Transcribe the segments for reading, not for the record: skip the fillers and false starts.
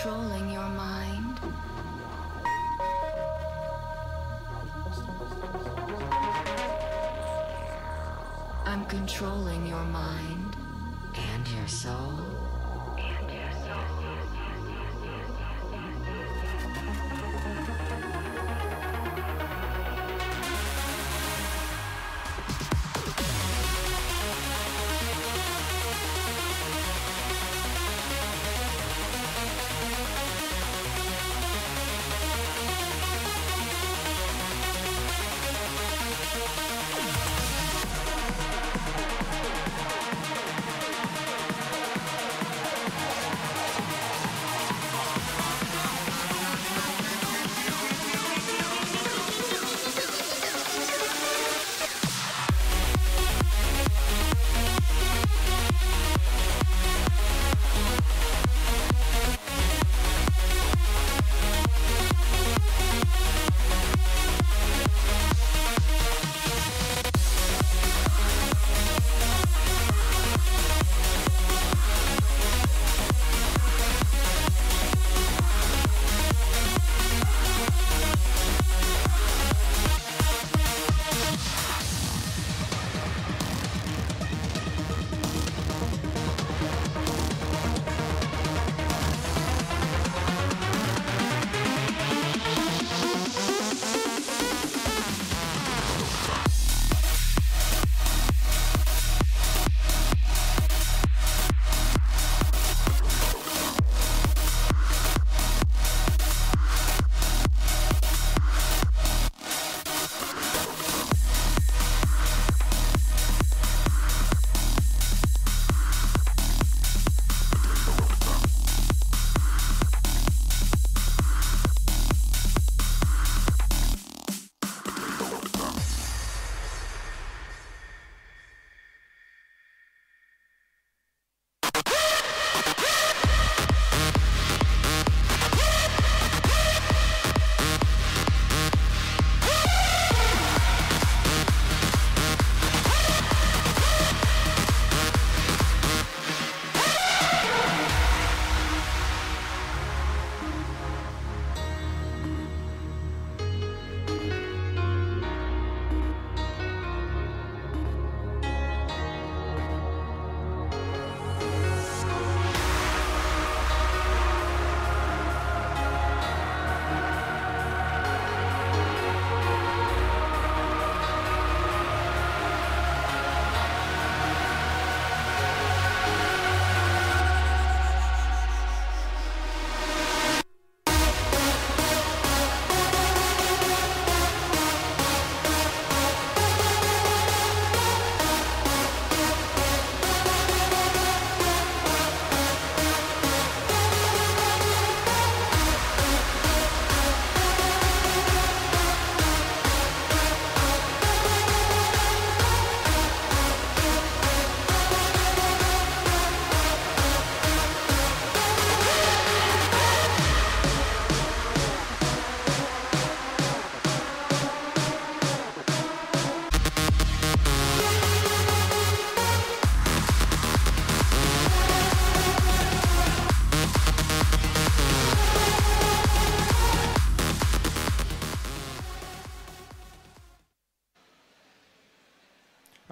controlling your mind. I'm controlling your mind and your soul.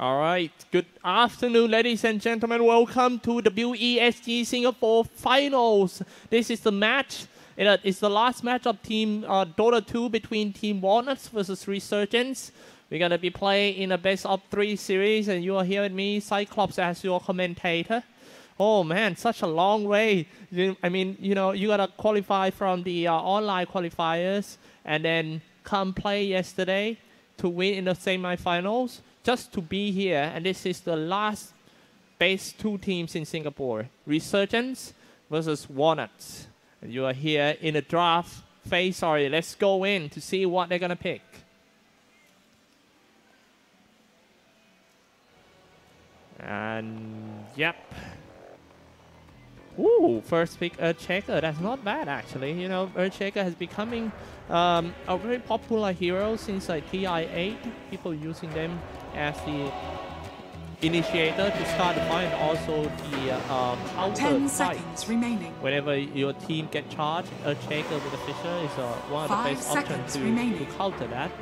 All right, good afternoon, ladies and gentlemen. Welcome to the WESG Singapore Finals. This is the match. It's the last match of Team Dota 2 between Team Walnuts versus Resurgence. We're going to be playing in a best-of-3 series, and you are here with me, Cyclops, as your commentator. Oh, man, such a long way. You got to qualify from the online qualifiers and then come play yesterday to win in the semi-finals. Just to be here, and this is the last base 2 teams in Singapore. Resurgence versus Walnuts. And you are here in the draft phase. Sorry, let's go in to see what they're going to pick. And, yep. Ooh, first pick Earthshaker. That's not bad, actually. You know, Earthshaker has becoming a very popular hero since like TI8. People using them as the initiator to start the fight, and also the counter 10 fight. seconds remaining. Whenever your team get charged, a shaker with a Fisher is one of the 5 best options seconds to remaining. counter that.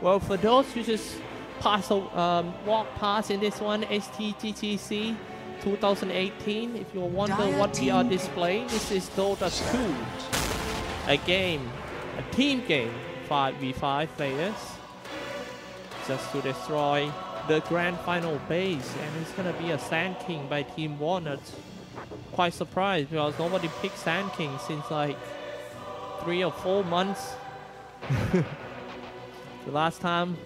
Well, for those who just walk past in this one, STGTC 2018, if you wonder Dire what we are team displaying, this is Dota 2. A game, a team game, 5v5 players, just to destroy the grand final base, and it's gonna be a Sand King by Team Walnut. Quite surprised because nobody picked Sand King since like 3 or 4 months. The last time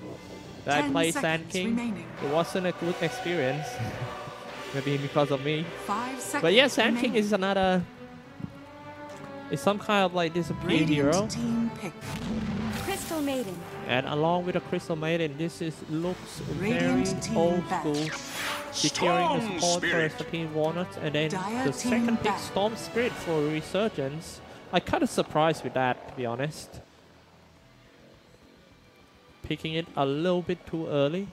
that I played Sand King, remaining. it wasn't a good experience. Maybe because of me. 5 seconds But yeah, Sand King remaining. is another. It's some kind of like disappeared Radiant hero. team pick. Crystal Maiden. And along with the Crystal Maiden, this is looks very Radiant team old back. school. Securing the Storm support Spirit. first for Team Walnut, and then Dire the team second pick, back. Storm Spirit for Resurgence. I kind of surprised with that, to be honest. Picking it a little bit too early.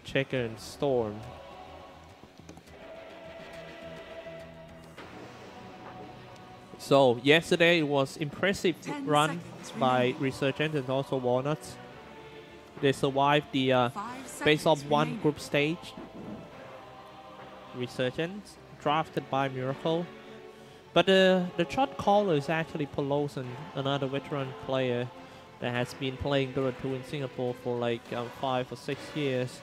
Checker and Storm. So yesterday it was impressive 10 run seconds by remaining. Resurgence and also Walnuts. They survived the 5 base of seconds one remaining. group stage. Resurgence drafted by Miracle. But the shot caller is actually Peloson, another veteran player that has been playing Dota 2 in Singapore for like 5 or 6 years.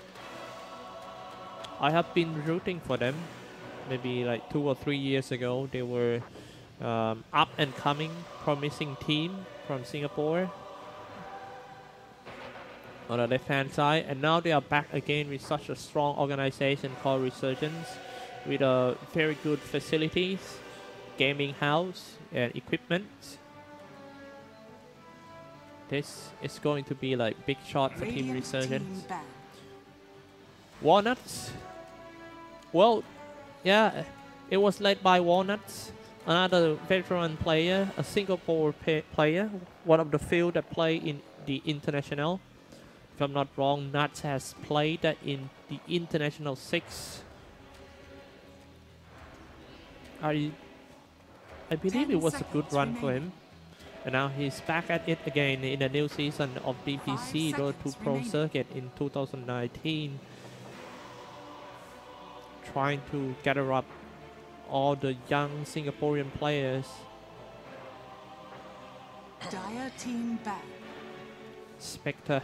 I have been rooting for them. Maybe like 2 or 3 years ago, they were up and coming, promising team from Singapore on the left hand side, and now they are back again with such a strong organization called Resurgence, with very good facilities, gaming house, and equipment. This is going to be like big shot for Team Radiant Resurgence. team back. Walnuts. Well, yeah, it was led by Walnuts, another veteran player, a Singapore player, one of the few that play in the international. If I'm not wrong, Nuts has played in the International 6. I believe it was a good run for him. And now he's back at it again in the new season of DPC 5 Dota 2 seconds Pro remaining. Circuit in 2019. Trying to gather up all the young Singaporean players. Dire team back. Spectre,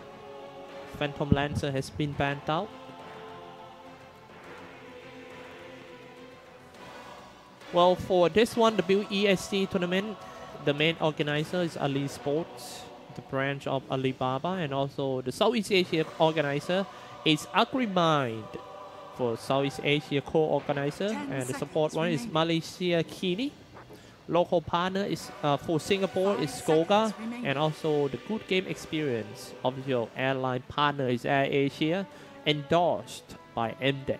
Phantom Lancer has been banned out. Well, for this one, the WEST tournament, the main organizer is Ali Sports, the branch of Alibaba, and also the Southeast Asia organizer is AgriMind for Southeast Asia co-organizer, 10 and the support seconds one is remaining. Malaysia Kini. Local partner is for Singapore 5 is Skoga, seconds remaining. and also the Good Game Experience. Official airline partner is Air Asia, endorsed by MDEC.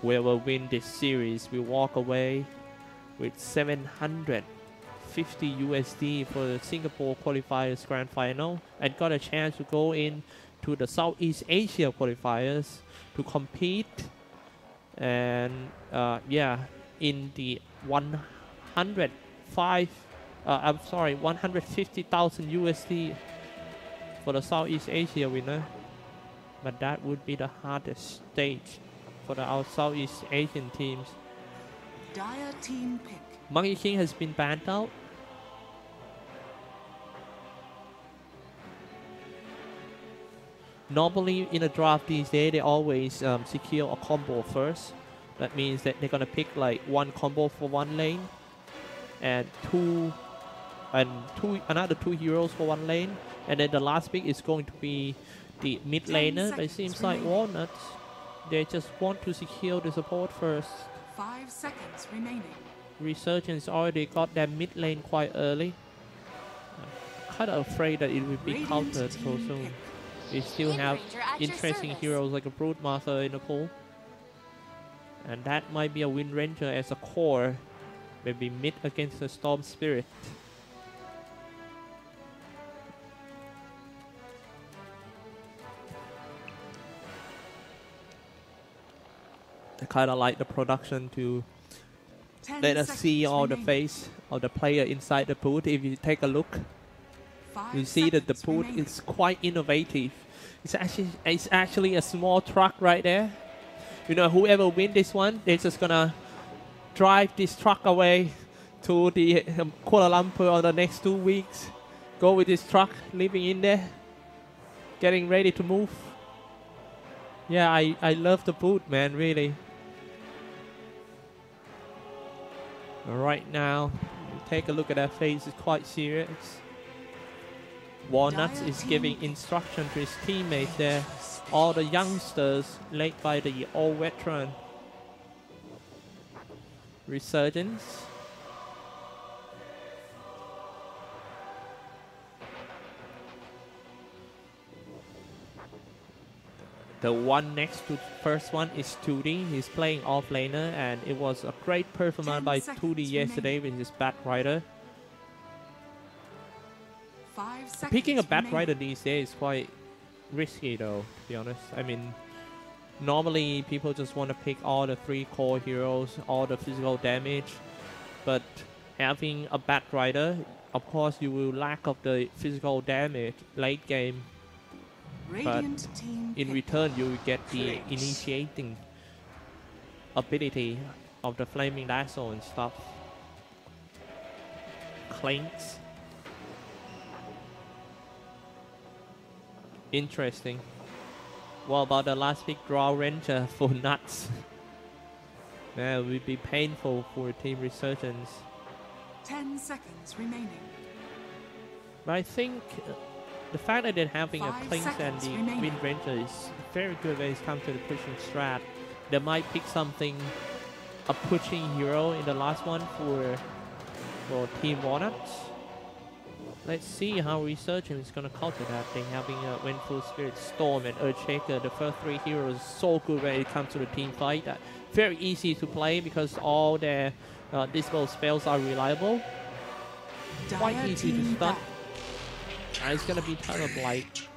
Whoever win this series will walk away with 750 USD for the Singapore qualifiers grand final, and got a chance to go in to the Southeast Asia qualifiers to compete. And yeah, in the 150,000 USD for the Southeast Asia winner. But that would be the hardest stage for our Southeast Asian teams. Dire team pick. Monkey King has been banned out. Normally in a draft these days, they always secure a combo first. That means that they're gonna pick like one combo for one lane, and another two heroes for one lane, and then the last pick is going to be the mid 10 laner. But it seconds seems like remaining. Walnuts, they just want to secure the support first. 5 seconds remaining. Resurgence already got their mid lane quite early. Kind of afraid that it will be Radiant countered so team soon. pick. We still have Ranger at your interesting service. heroes like a Broodmaster in the pool. And that might be a Wind Ranger as a core Maybe mid against the Storm Spirit. I kind of like the production to 10 let us see seconds all the remaining. face of the player inside the booth. If you take a look, 5 you see that the seconds booth remaining. is quite innovative. It's actually a small truck right there. You know, whoever win this one, they're just gonna drive this truck away to the Kuala Lumpur on the next 2 weeks. Go with this truck, living in there, getting ready to move. Yeah, I love the booth, man, really. Right now, take a look at that face, it's quite serious. Walnuts is giving instruction to his teammates there. All the youngsters led by the old veteran. Resurgence. The one next to first one is Tootie. He's playing offlaner, and it was a great performance by Tootie yesterday with his Batrider. 5 seconds Picking a remaining. Batrider these days is quite risky, though, to be honest. I mean, normally people just want to pick all the 3 core heroes, all the physical damage, but having a Batrider, of course, you will lack of the physical damage late game. Radiant team In pick. return, you will get the initiating ability of the flaming lasso and stuff. Clinks. Interesting. What about the last pick, Draw Ranger for nuts? Man, it would be painful for Team Resurgence. 10 seconds remaining. But I think the fact that they're having a 5 Clinks and seconds the remaining. Wind Ranger is very good when it comes to the pushing strat. They might pick something, a pushing hero in the last one for Team Walnuts. Let's see how Resurgence is going to counter that. They're having a Vengeful Spirit, Storm, and Earthshaker. The first 3 heroes so good when it comes to the team fight. Very easy to play because all their disable spells are reliable. Quite Dire easy to team stun. back. It's gonna be Terror Blight.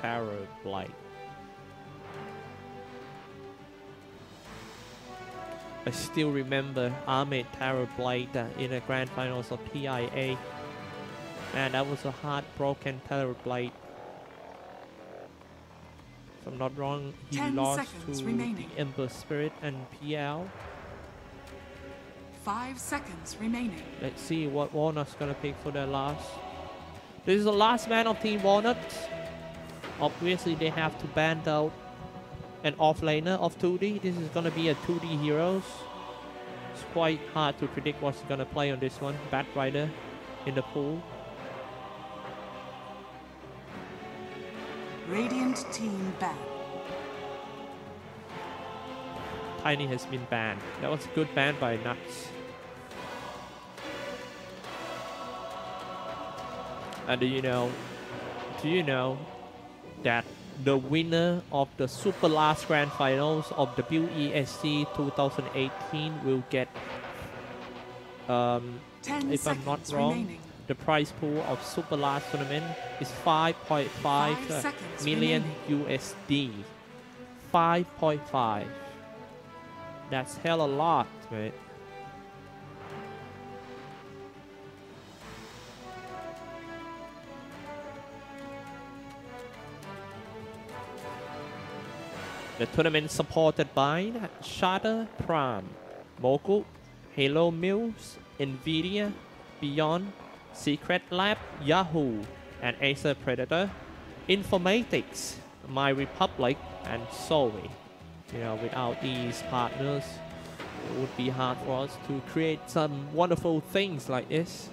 Terror Blight. I still remember Ahmed Terror Blight in the grand finals of TIA. Man, that was a heartbroken Terror Blight. If I'm not wrong, he 10 lost seconds to remaining. the Ember Spirit and PL. 5 seconds remaining. Let's see what Walnut's gonna pick for their last. This is the last man of Team Walnut. Obviously, they have to ban out an offlaner of 2D. This is gonna be a 2D heroes. It's quite hard to predict what's gonna play on this one. Batrider in the pool. Radiant team back. Tiny has been banned. That was a good ban by Nuts. And do you know that the winner of the Super Last Grand Finals of the WESC 2018 will get, 10 if I'm not seconds wrong, remaining. the prize pool of Super Last Tournament is 5.5 seconds million remaining. USD. 5.5. That's hell a lot, mate. The tournament supported by Shatter Prime, Moku, Halo Mills, Nvidia, Beyond, Secret Lab, Yahoo, and Acer Predator, Informatics, My Republic, and Zoe. You know, without these partners, it would be hard for us to create some wonderful things like this.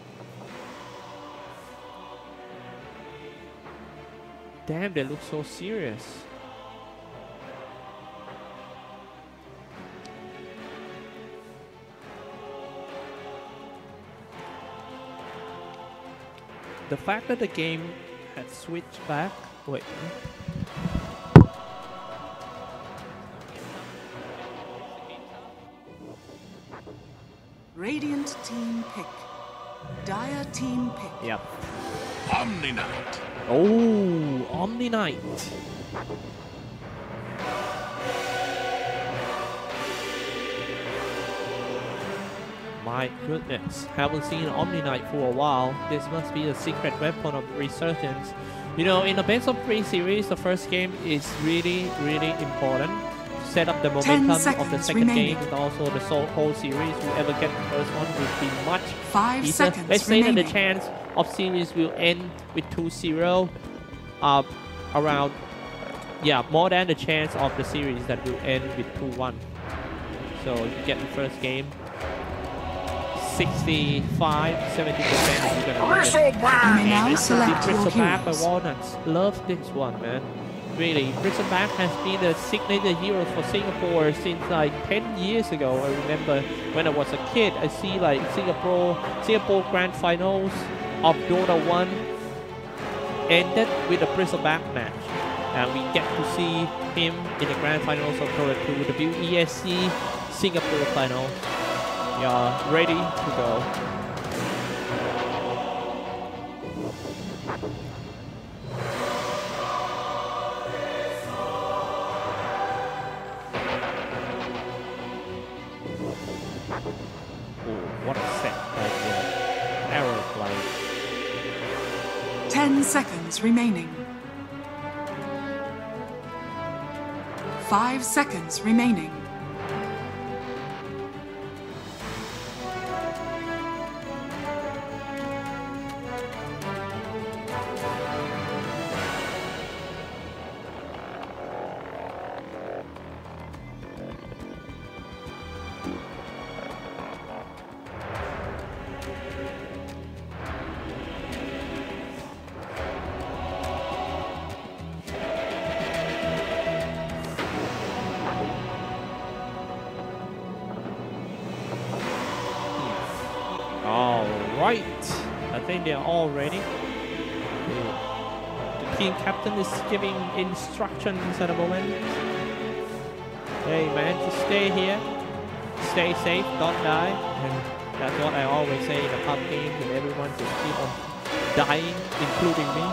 Damn, they look so serious. The fact that the game had switched back. Wait. Radiant team pick. Dire team pick. Yep. Omni Knight. Oh, Omni Knight. My goodness, haven't seen Omni Knight for a while. This must be a secret weapon of Resurgence. You know, in the best of 3 series, the first game is really important. Set up the momentum of the second game and also the whole series. Whoever gets the first one will be much 5 easier. seconds Let's say that the remaining. chance of series will end with 2-0. Around, yeah, more than the chance of the series that will end with 2-1. So you get the first game, 65-70% you're gonna win it. You may now select your Bristleback by heroes. Walnuts. Love this one, man. Really, Bristleback has been the signature hero for Singapore since like 10 years ago. I remember when I was a kid, I see like Singapore Grand Finals of Dota 1 ended with a Bristleback match. And we get to see him in the Grand Finals of Dota 2, WESC Singapore Final. We are ready to go. Oh, what a set right here. Arrow flight. 10 seconds remaining. 5 seconds remaining. Alright, I think they're all ready. The team captain is giving instructions at the moment. Hey man, just stay here, stay safe, don't die. And that's what I always say in the pub games, and everyone just keep on dying, including me.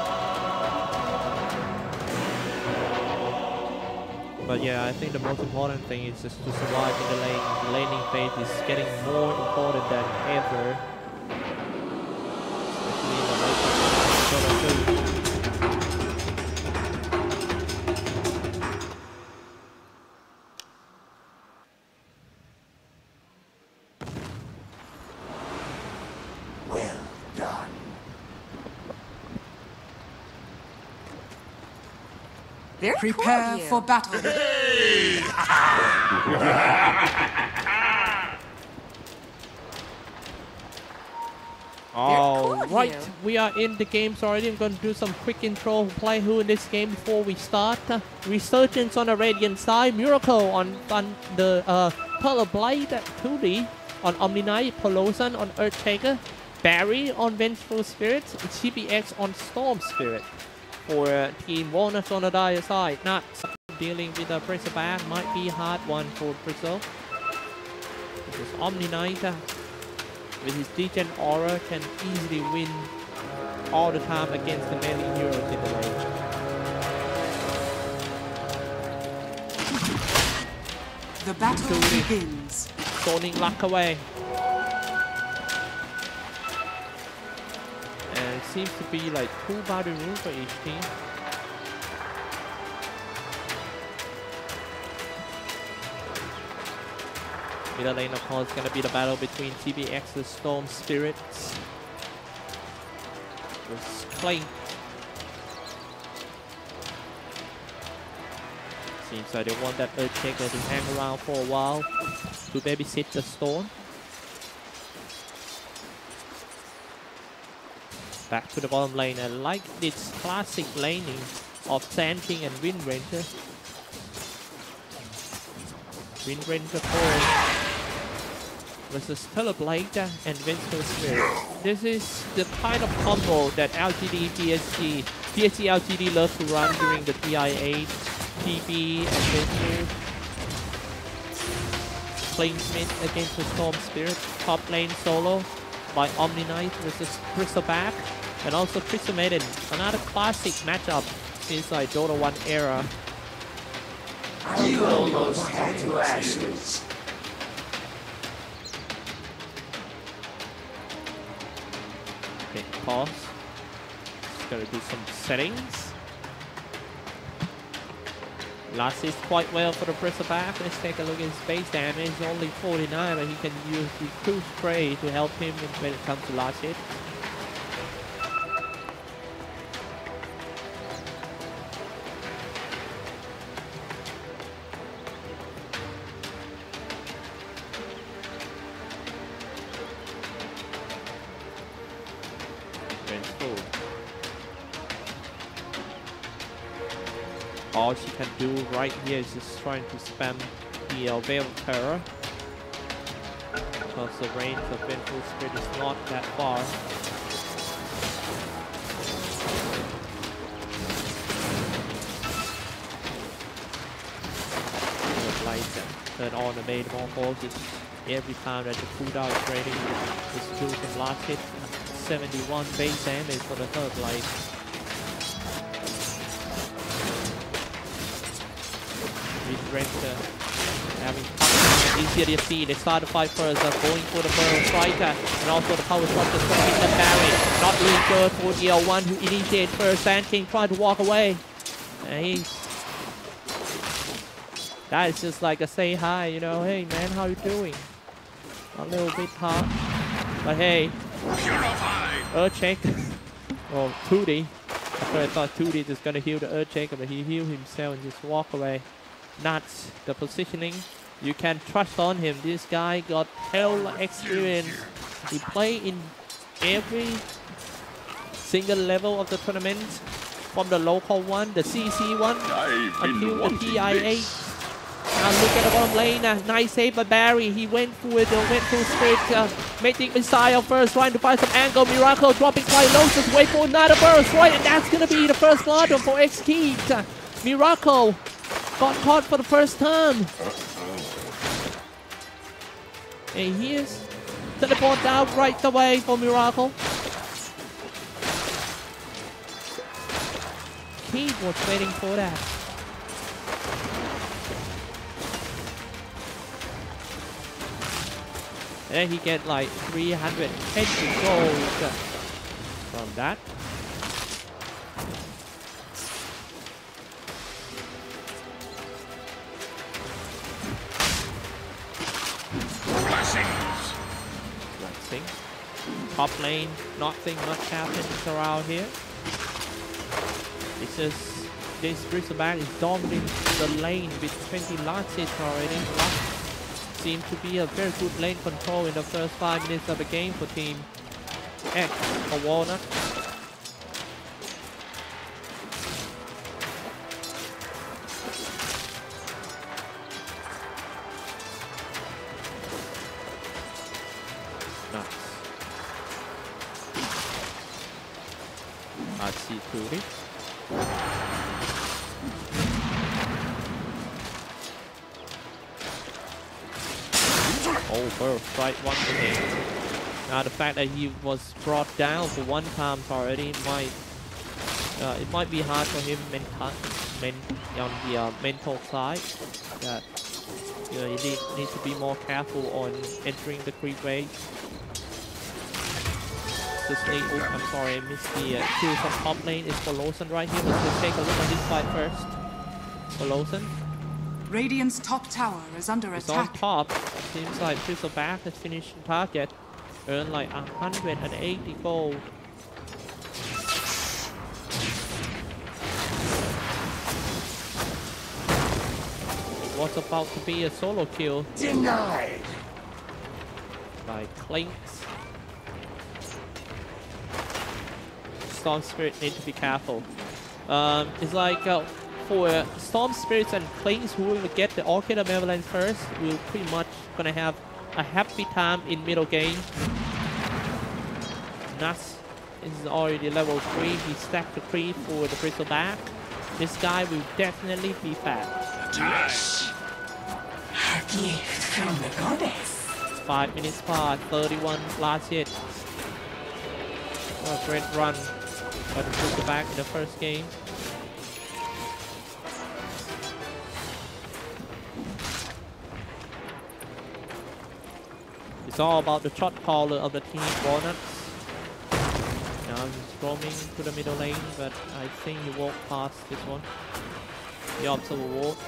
But yeah, I think the most important thing is just to survive in the lane. The laning phase is getting more important than ever. Especially in the late Dota 2. Well done. Very Prepare cool of you. for battle. All cool right, here. we are in the games already. I'm going to do some quick intro who play who in this game before we start. Resurgence on the Radiant side, Miracle on the Pearl Blade, Tuli on Omni Knight, Polosan on Earthshaker, Barry on Vengeful Spirits, and CBX on Storm Spirit. For Team Walnuts on the Dire side, not dealing with the Bristleback might be a hard one for Bristle. Because Omni Knight with his Degen Aura can easily win all the time against the melee heroes in the lane. The battle Tuli. begins. Zoning luck away. And it seems to be like 2 battle rules for each team. Middle lane, of course, is going to be the battle between TBX, the Storm Spirits, versus Clay. Seems like they want that Earthshaker to hang around for a while to babysit the Storm. Back to the bottom lane. I like this classic laning of Sand King and Wind Ranger. Wind Ranger 4 versus Teleblade and Vengeful Spirit. This is the kind of combo that LGD, PSG LGD love to run during the TI8, TB, and Vengeful. Kling's mid against the Storm Spirit. Top lane solo by Omni Knight versus Bristleback. And also Crystal Maiden. Another classic matchup since like Dota 1 era. You almost had to ashes. Okay, pause. Just gotta do some settings. Last is quite well for the Bristleback. Let's take a look at his base damage. Only 49, but he can use the Cruise Spray to help him when it comes to last hit. All she can do right here is just trying to spam the Veil of Terror. Because the range of Vengeful Spirit is not that far. Lights and turn on the main more forces every time that the cooldown is rating. Just do some last hit. 71 base damage for the third light. Ranger having easier to see. They start to fight first, going for the Burrow Striker and also the Power Shot just going to hit the Barry. Not doing good for the L1 who initiated first. Sand King trying to walk away. And that is just like a say hi, you know, hey man, how you doing? A little bit hot. But hey, Earthshake. Oh, 2D. I thought 2D is gonna heal the Earthshake, but he healed himself and just walk away. Nuts. The positioning, you can trust on him. This guy got hell experience. He played in every single level of the tournament, from the local one, the CC one, until the PIA. Now look at the bottom lane. Nice save by Barry. He went for it. Went full spirit. Making missile first, trying to find some angle. Miracle dropping quite low. Just wait for another burst, right? And that's gonna be the first blood for X-Keat. Miracle got caught for the first time. And here's teleport down right away for Miracle. Keat was waiting for that. And he get like 310 gold from that. Blessing. Top lane, nothing much happens around here. It's just this Bristleback is dominating the lane with 20 lances already. Seems to be a very good lane control in the first 5 minutes of the game for Team X or Walnut. Nice. I see Turi. Oh, burst right once again. Now the fact that he was brought down for 1 time already might it might be hard for him on the mental side. That you know, you need to be more careful on entering the creep wave. The snake. Oops, I'm sorry, I missed the kill from top lane. Is for Lawson right here. Let's just take a look at this fight first. For Lawson. Radiant's top tower is under It's attack. on top. Seems like Bristleback has finished the target. Earned like 180 gold. It was about to be a solo kill. Denied. By Clinks. Storm Spirit need to be careful. It's like for Storm Spirits and Clinks, who will get the Orchid of Malevolence first, will pretty much gonna have a happy time in middle game. Nuts is already level 3. He stacked the creep for the Bristleback. This guy will definitely be fat. Yes. A gift from the goddess. 5 minutes past, 31 last hit. Oh, great run. But it took it back in the first game. It's all about the shot caller of the team, Walnuts. Now he's roaming to the middle lane, but I think he walked past this one. The observer walked.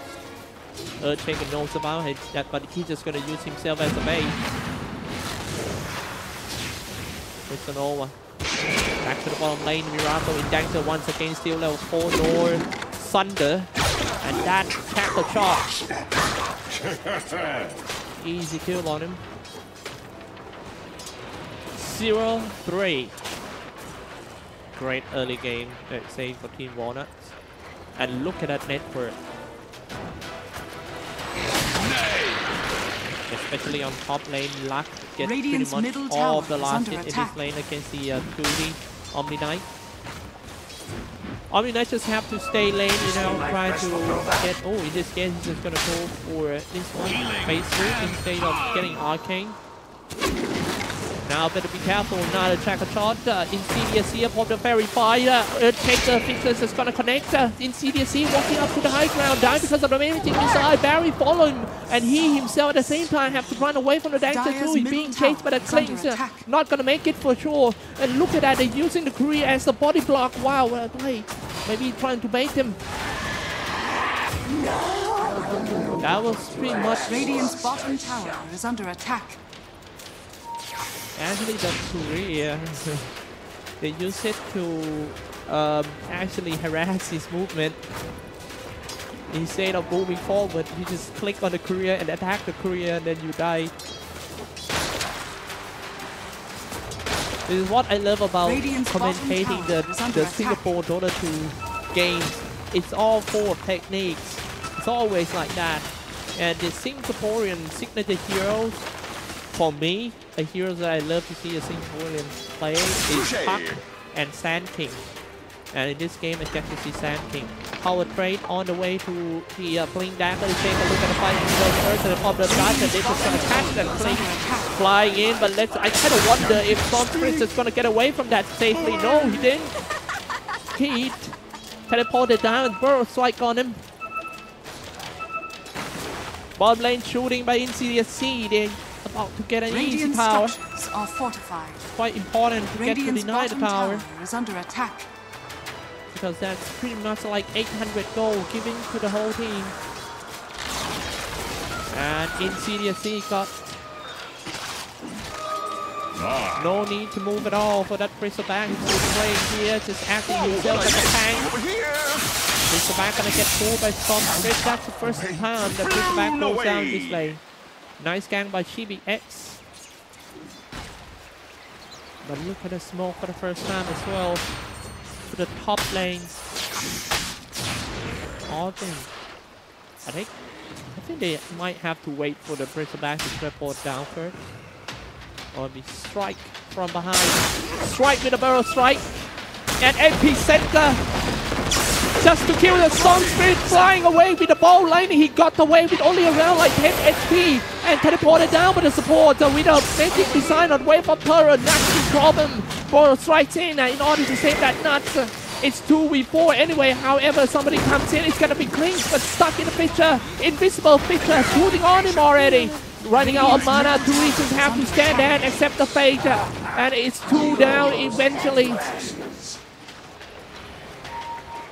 Earthshaker knows about it, but he's just gonna use himself as a bait. It's an over. Back to the bottom lane, Miracle in danger once again, still level 4 door Thunder. And that tackle shot. Easy kill on him. 0-3. Great early game, let's say, for Team Walnuts. And look at that network. Especially on top lane, Luck gets Radiant's pretty much middle all of tower the is last under hit in attack. this lane against the 2D Omni Knight. Omni Knight just have to stay lane, you know, try to get... Oh, in this case, he's just gonna go for this one, phase 3, instead of getting Arcane. Now better be careful, not a tracker shot. Insidious here from the Fairy Fire. Earthshaker Fixers is gonna connect. Insidious here walking up to the high ground, down because of the amazing missile. Barry follow him, and he himself at the same time have to run away from the Danger too. He's being chased by the Klings. Not gonna make it for sure. And look at that, they're using the career as a body block. Wow, what a play. Maybe trying to bait him. That was pretty much... Radiant's bottom tower is under attack. Actually, the career, they use it to actually harass his movement. Instead of moving forward, you just click on the career and attack the career, and then you die. This is what I love about Radiant's commentating the Singapore Dota 2 games. It's all full of techniques. It's always like that. And the Singaporean signature heroes, for me, a hero that I love to see a Singaporean play is Puck and Sand King. And in this game, I get to see Sand King. Power trade on the way to the Blink Dagger. Take a look at the fight first and pop the shot, and they're just gonna catch that Blink flying in. But I kind of wonder if Storm Prince is gonna get away from that safely. No, he didn't. He teleported down and Burrow strike on him. Bottom lane shooting by Insidious C. They about to get an easy tower. Structures are fortified. Quite important to get to deny the tower, is under attack. because that's pretty much like 800 gold giving to the whole team. And Insidious C got no need to move at all for that Bristleback. He's playing here, just acting himself as a tank. Bristleback gonna get pulled by Storm Chris. That's the first time that Bristleback goes down this lane. Nice gang by Chibi X. But look at the smoke for the first time as well. To the top lane. Awesome. I think they might have to wait for the Bristleback to teleport down first. Or be strike from behind. Strike with a barrel strike. And MP center. Just to kill the Storm Spirit, flying away with the ball lane. He got away with only around like 10 HP and teleported down with the support with a magic design on Wave of Terror. Nuts problem. Ball strikes in order to save that Nuts. It's 2v4 anyway. However, somebody comes in. It's gonna be Klings, but stuck in the picture. Invisible picture shooting on him already. Running out of mana. Two reasons have to stand there and accept the fate. And it's 2 down eventually.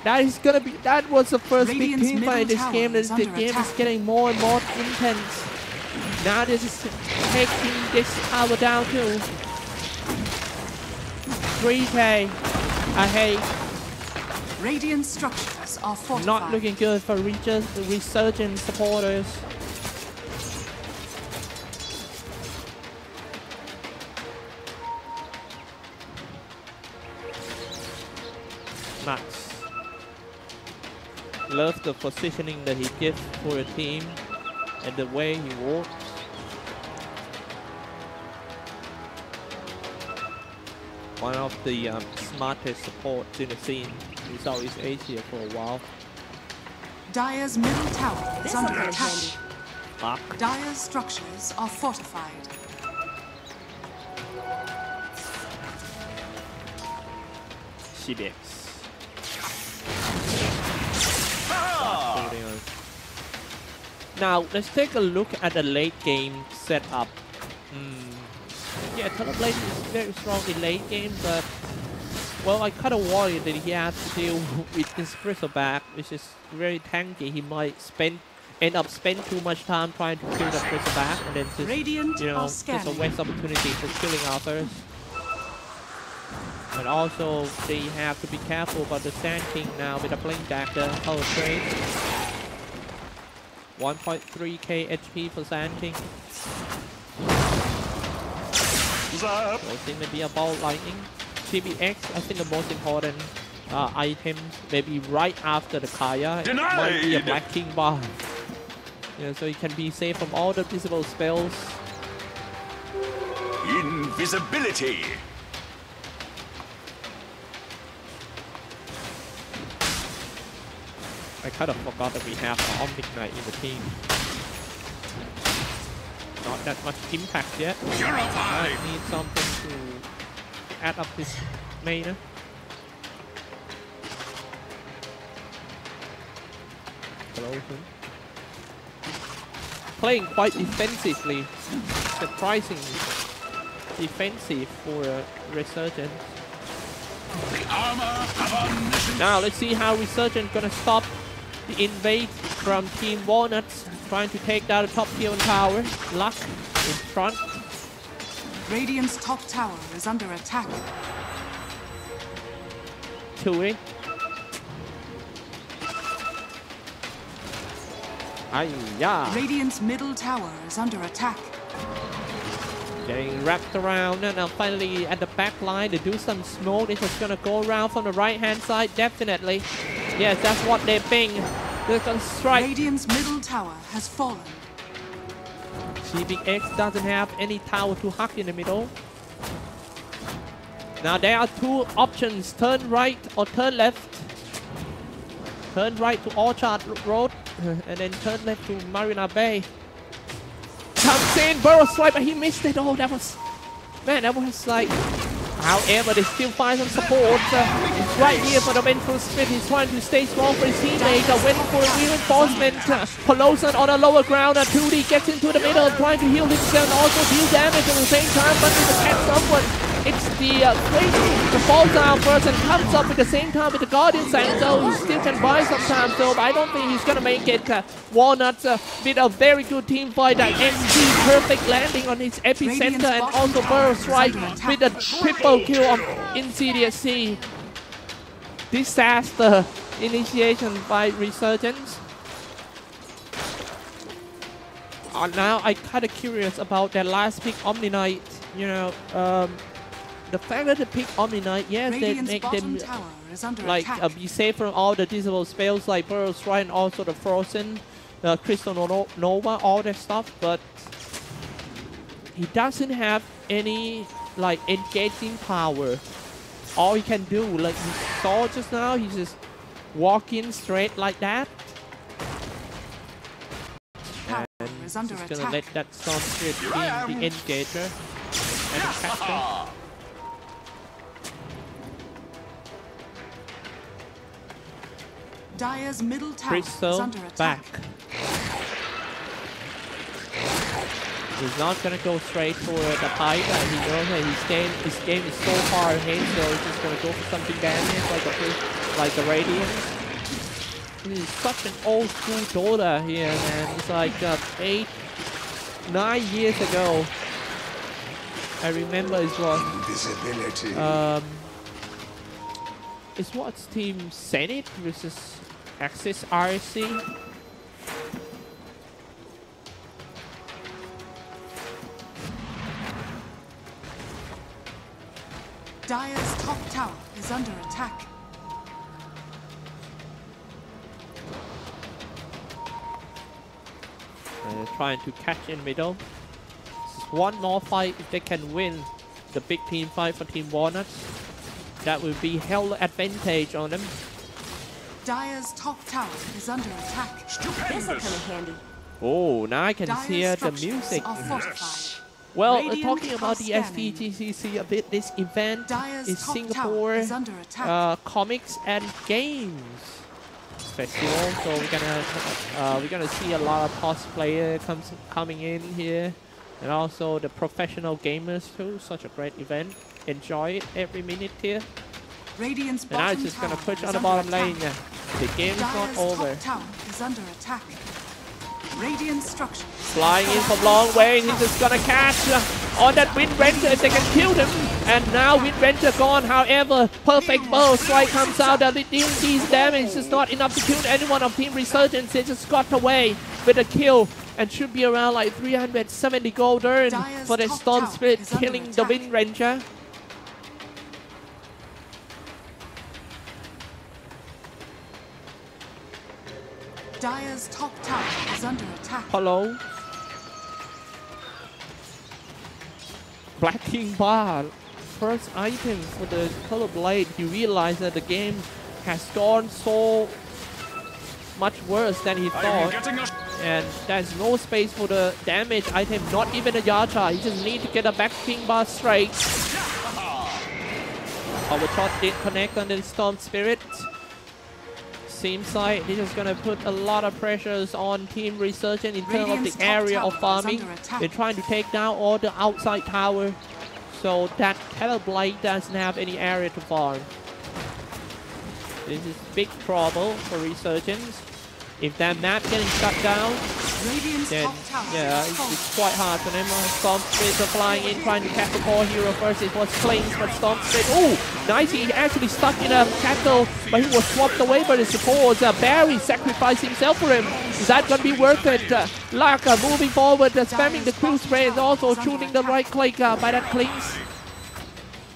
That was the first big team fight in this game, and the game is getting more and more intense. Now this is taking this tower down to 3k. I hate. Radiant structures are fortified. Not looking good for resurgent supporters. Nuts. Love the positioning that he gives for the team and the way he walks. One of the smartest supports in the scene in Southeast Asia for a while. Dire's middle tower is under attack. Fuck. Dire's structures are fortified. CDX. Now, let's take a look at the late game setup. Yeah, Talonblade is very strong in late game, but well, I kind of worry that he has to deal with this Bristleback, which is very tanky. He might end up spend too much time trying to kill the Bristleback, and then just, Radiant you know, are just a scanning. waste opportunity for killing others. But also, they have to be careful about the Sand King now with a Blink Dagger power trade. 1.3k HP for Sand King. So seem to be a Ball Lightning. TBX, I think the most important items, maybe right after the Kaya, it might be a Black King bar. Yeah, so you can be safe from all the visible spells. Invisibility. I kind of forgot that we have an Omnic Knight in the team. Not that much impact yet. I need something to add up this mana. Playing quite defensively. Surprisingly defensive for a Resurgence. Now let's see how Resurgence gonna stop the invade from Team Walnuts, trying to take down the top tier tower. Luck in front. Radiant's top tower is under attack. Tui. Ayya. Radiant's middle tower is under attack. Getting wrapped around, and now finally at the back line to do some smoke. This is gonna go around from the right hand side, definitely. Yes, that's what they're being. They're gonna strike. Radiant's middle tower has fallen. GBX doesn't have any tower to hug in the middle. Now there are two options, turn right or turn left. Turn right to Orchard Road, and then turn left to Marina Bay. Comes in, Burrow Strike, but he missed it. Oh, that was... Man, that was like... However, they still find some support. Right here for the Vengeful Spirit. He's trying to stay strong for his teammate. Waiting for a reinforcement. Pelosan on a lower ground. 2D gets into the middle, trying to heal himself and also deal damage at the same time, but to attack someone. It's the Crazy, the fall down person comes up at the same time with the Guardian Sang, so he still can buy some time, so but I don't think he's gonna make it. Walnuts did a very good team fight. That NC perfect landing on his epicenter, and also Burrow Strike with a triple kill on Insidious Sea. Disaster initiation by Resurgence. Now I'm kind of curious about that last pick, Omni Knight. You know, the fact that they pick Omni Knight, yes, Radiant's they make bottom them tower is under like attack. be safe from all the disable spells like Burrow Strike and also the Frozen, Crystal Nova, all that stuff. But he doesn't have any like engaging power. All he can do, like you saw just now, he's just walking straight like that. Tower And is under just gonna attack. let that Storm Spirit be the engager and catch him. Dire's middle tower is Crystal under attack. back. He's not gonna go straight for the pipe. He knows that his game is so far ahead, so he's just gonna go for something damage like a Radiance. This is such an old school Dota here, man. It's like 9 years ago. I remember it was Invisibility. it's what's Team Zenith versus Axis RSC. Dire's top tower is under attack. Trying to catch in middle. This is one more fight. If they can win the big team fight for Team Walnuts, that will be hell advantage on them. Dire's top tower is under attack. This'll come in handy. Oh, now I can Dire's hear the structures music. are fortified. Well, Radiant talking about the are scanning. STGCC a bit, this event Dire's is top Singapore tower is under attack. Comics and Games Festival. So we're gonna see a lot of cosplayer coming in here, and also the professional gamers too. Such a great event. Enjoy it every minute here. Radiant's And now it's bottom just gonna tower push is on the under bottom attack. lane. The game's not Dire's over. top tower is under attack. Radiant structures. Flying in from long way, he's just gonna catch on that Wind Ranger if they can kill him. And now Wind Ranger gone, however, perfect bow strike comes out, and these damage is not enough to kill anyone of Team Resurgence. They just got away with a kill, and should be around like 370 gold earned Dire's for the top Storm tower Spirit is under killing the attack. Wind Ranger. Dire's top tower is under attack. Hello. Black King Bar. First item for the Color Blade. He realized that the game has gone so much worse than he Are you thought. getting us? And there's no space for the damage item, not even a Yacha. He just need to get a back King Bar straight. Our shot did connect on the Storm Spirit. Seems like this is gonna put a lot of pressures on Team Resurgence in terms of Radiant's the top area tower of is farming. under attack. They're trying to take down all the outside tower, so that Blade doesn't have any area to farm. This is big trouble for Resurgence. If that map getting shut down, Radiant's then top tower yeah, is falling. it's quite hard for them. Storm Spirits are flying in, trying to catch the core hero first. It was Clings, but Storm Spirit, ooh, nice. He actually stuck in a castle, but he was swapped away by the supports. Barry sacrificed himself for him. Is that going to be worth it? Laka moving forward, spamming the crew spray, and also shooting the right click by that Clings.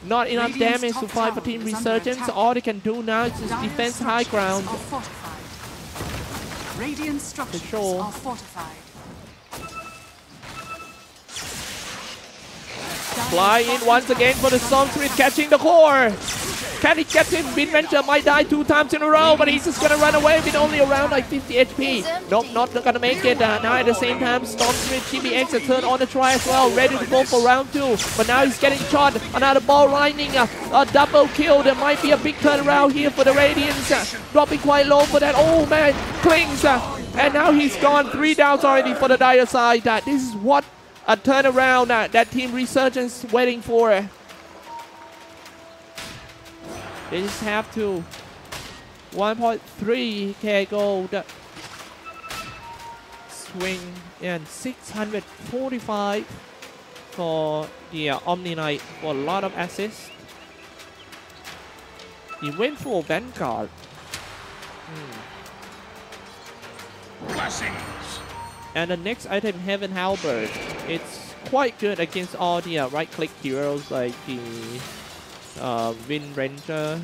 Not enough Radiant's damage to top fight for tower Team is under Resurgence. attack. All they can do now is just Dire's defense high structures ground. are fortified. Radiant structures sure. are fortified. Fly in once again for the Storm Spirit, catching the core. Can he get him? Wind Ranger might die 2 times in a row, but he's just gonna run away with only around like 50 HP. Nope, not gonna make it. Now at the same time, Storm Spirit GBX has turned on the try as well, ready to go for round 2. But now he's getting shot. Another ball lightning, a double kill. There might be a big turnaround here for the Radiants. Dropping quite low for that. Oh man, Clings. And now he's gone. 3 downs already for the Dire side. This is what a turnaround that Team Resurgence is waiting for. They just have to 1.3k gold swing and 645 for the Omni Knight for a lot of assists. He went for Vanguard. Blessings. And the next item, Heaven Halberd. It's quite good against all the right-click heroes like the Wind Ranger.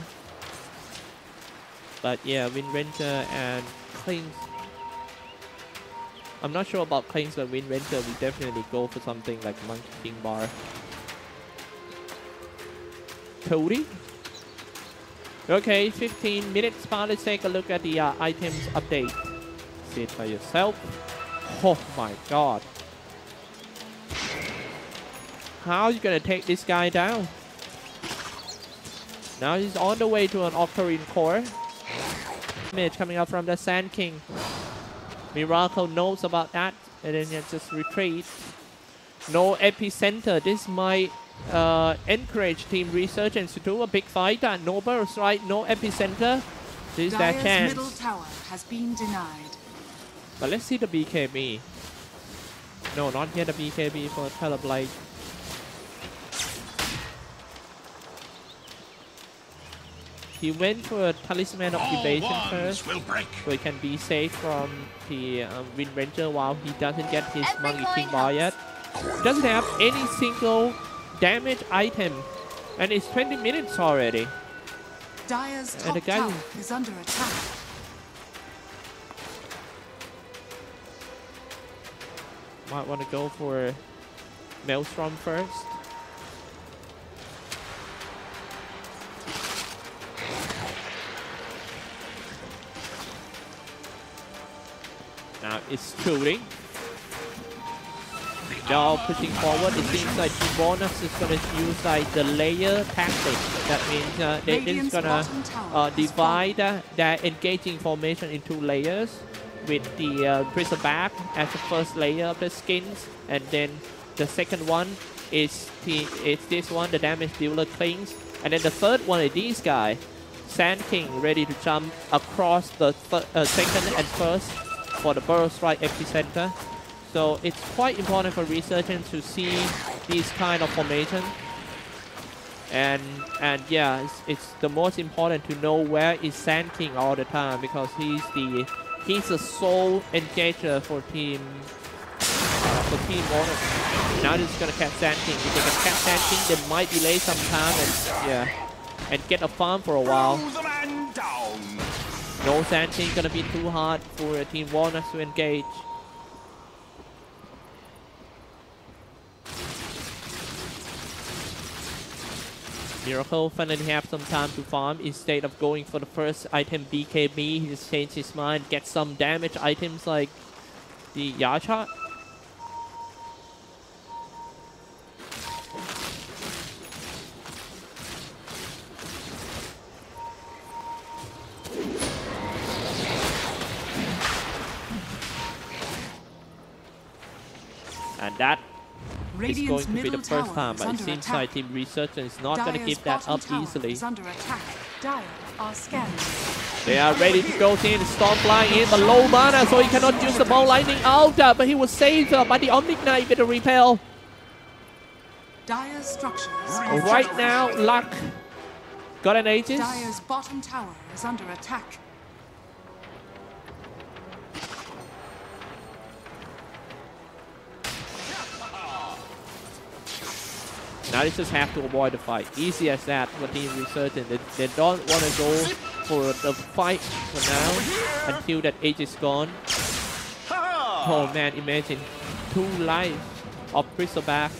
But yeah, Wind Ranger and Clings. I'm not sure about Clings, but Wind Ranger, we definitely go for something like Monkey King Bar. Cody? Okay, 15 minutes. Let's take a look at the items update. See it by yourself. Oh my god. How are you gonna take this guy down? Now he's on the way to an Octarine core. Image coming out from the Sand King. Miracle knows about that, and then you just retreat. No epicenter. This might encourage Team Resurgence to do a big fight. No burst, right? No epicenter. This is their Dire's chance. middle tower has been denied. But let's see the BKB. No, not yet the BKB for Teleblade. He went for a Talisman of Evasion first, Will break. so he can be safe from the Wind Ranger while he doesn't get his Every Monkey coin King Bar yet. helps. He doesn't have any single damage item, and it's 20 minutes already. Dire's the top guy tower is under attack. Might want to go for Maelstrom first. Now it's shooting. Now pushing forward, it seems like Team Bonus is gonna use like the layer tactic. That means they're just gonna divide their engaging formation into layers, with the Bristleback as the first layer of the skins, and then the second one is this one, the damage dealer Clings, and then the third one is this guy, Sand King, ready to jump across the second and first for the Burrow Strike epicenter. So it's quite important for researchers to see these kind of formation, and yeah, it's the most important to know where is Sand King all the time, because he's the sole engager for team Bonus. Now they're just gonna catch Sand King. If they can catch Sand King, they might delay some time and get a farm for a while. No Sand King gonna be too hard for Team Bonus to engage. Miracle finally have some time to farm. Instead of going for the first item BKB, he just changed his mind, get some damage items like the Yasha. And that is going to be the first time, but it seems like Team Researcher is not going to give that up easily. They are ready to go in. Storm flying in, but low mana, so he cannot use the ball lightning out, but he was saved by the Omnignite with the repel. Right now, Luck got an Aegis. Dire's bottom tower is under attack. Now they just have to avoid the fight. Easy as that for Team Resurgent. They don't want to go for the fight for now until that age is gone. Oh man, imagine 2 lives of Bristleback.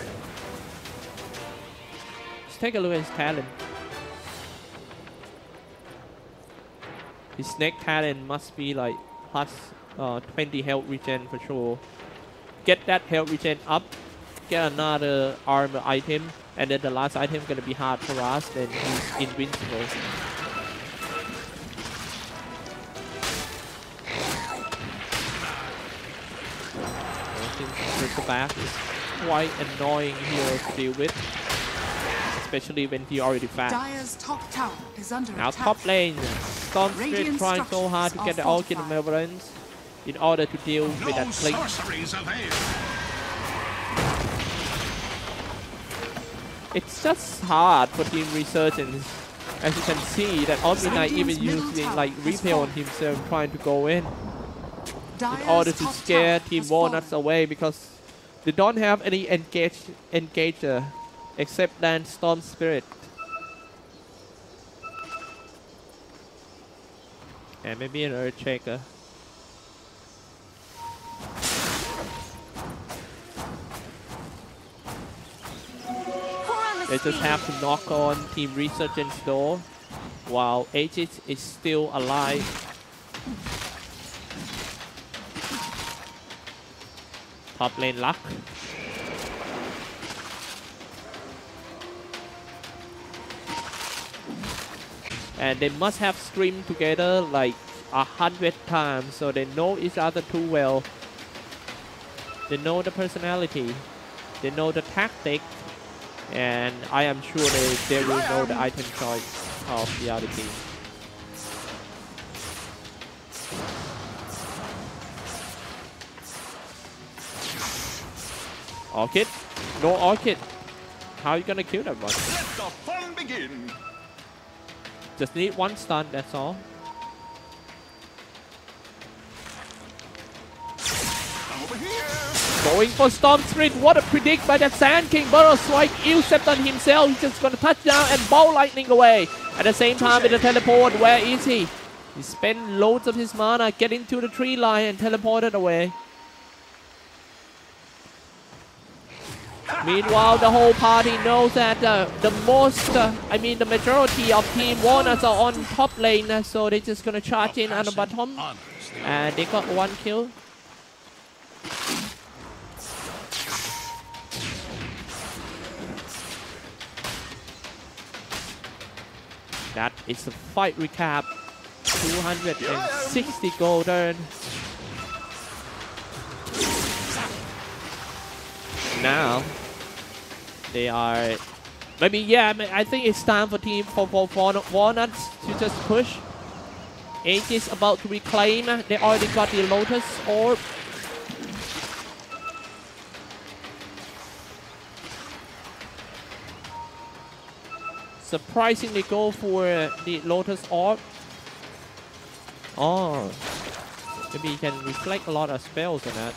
Let's take a look at his talent. His snake talent must be like plus 20 health regen for sure. Get that health regen up. Get another armor item, and then the last item gonna be hard for us, then he's invincible. Bristleback is quite annoying here to deal with, especially when he already fast. Dire's top tower is under Now attack. top lane, Storm Spirit trying so hard to get the Orchid Malevolence in order to deal with that Clink. It's just hard for Team Resurgence. As you can see, that Omnignite even using like repel on himself, trying to go in order to scare Team Walnuts away, because they don't have any engager except than Storm Spirit. And maybe an Earth Shaker. They just have to knock on Team Resurgence's door while Aegis is still alive. Top lane Luck. And they must have screamed together like 100 times, so they know each other too well. They know the personality. They know the tactic. And I am sure they will know the item choice of the other team. Orchid? No Orchid. How are you gonna kill that one? Let the fun begin. Just need 1 stun, that's all. Over here. Going for Storm Spirit, what a predict by that Sand King. Burrow Strike, Ilsept on himself. He's just gonna touch down and ball lightning away. At the same time with the teleport, where is he? He spent loads of his mana getting to the tree line and teleported away. Meanwhile, the whole party knows that the majority of Team Walnuts are on top lane, so they're just gonna charge in on the bottom. And they got 1 kill. That is the fight recap. 260 gold earned. Now they are maybe, yeah, I think it's time for team for Walnuts to just push. Aegis about to reclaim. They already got the Lotus Orb. Surprisingly go for the Lotus Orb. Oh, maybe you can reflect a lot of spells on that.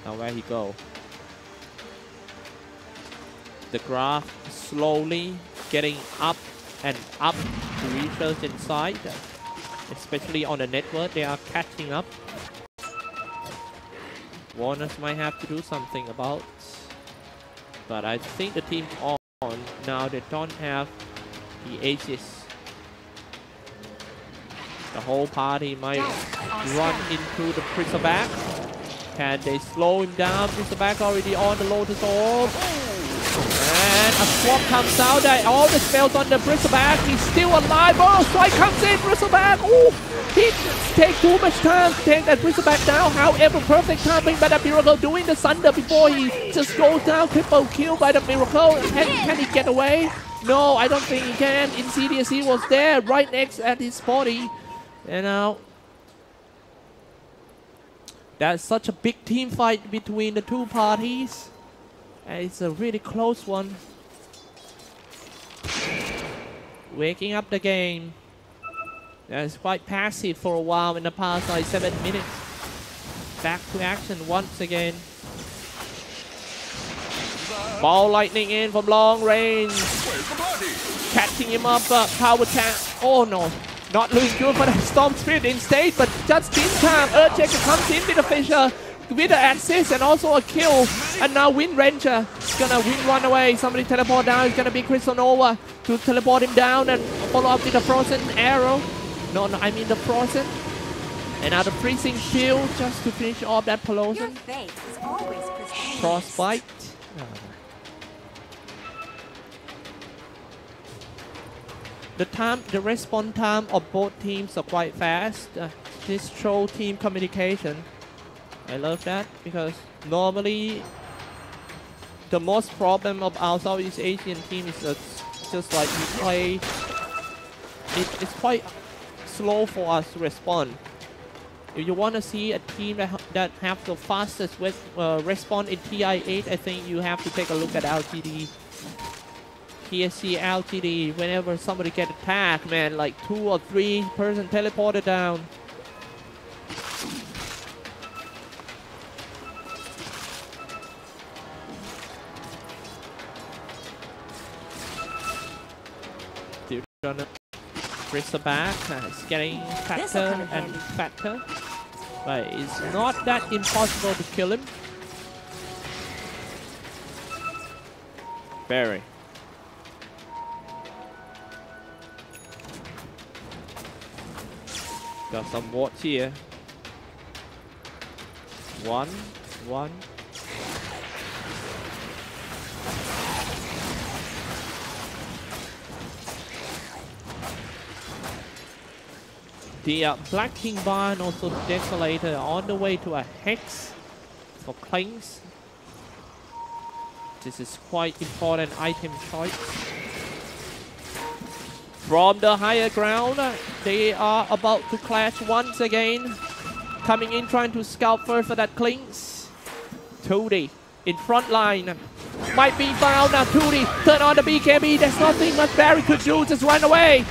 Now where he go? The graph slowly getting up and up to research inside. Especially on the network, they are catching up. Walnuts might have to do something about. But I think the team's on. Now they don't have the Aegis. The whole party might run into the Bristleback. Can they slow him down? Bristleback already on the Lotus Orb. And a swap comes out. All the spells on the Bristleback. He's still alive. Oh, strike comes in. Bristleback. Ooh, he takes too much time to take that Bristleback down. However, perfect timing by the Miracle doing the Thunder before he just goes down. Triple kill by the Miracle. Can he get away? No, I don't think he can. Insidious was there right next at his body. And now that's such a big team fight between the two parties. And it's a really close one. Waking up the game. That's quite passive for a while in the past like 7 minutes. Back to action once again. Ball lightning in from long range. Catching him up, power tap. Oh no. Not looking good for the Storm Spirit instead, but just in time, Earthshaker comes in with the Fisher, with the assist and also a kill. And now Wind Ranger is gonna run away. Somebody teleport down. It's gonna be Crystal Nova to teleport him down and follow up with a Frozen Arrow. No, I mean the Frozen. And now the Freezing Shield just to finish off that Peloton. Frostbite. The response time of both teams are quite fast. This shows team communication. I love that because normally the most problem of our Southeast Asian team is just like we play. It's quite slow for us to respond. If you want to see a team that have the fastest response in TI8, I think you have to take a look at LTD. TSC LTD, whenever somebody get attacked, man, like 2 or 3 person teleported down. Bristleback is getting fatter and fatter, but it's not that impossible to kill him. Very. Got some wards here. One. The Black King Bar and also the Desolator on the way to a Hex for Clings. This is quite important item choice. From the higher ground, they are about to clash once again. Coming in, trying to scout first for that Clings. 2D in front line. Might be found now. 2D turn on the BKB. There's nothing much Barry could do. Just run away.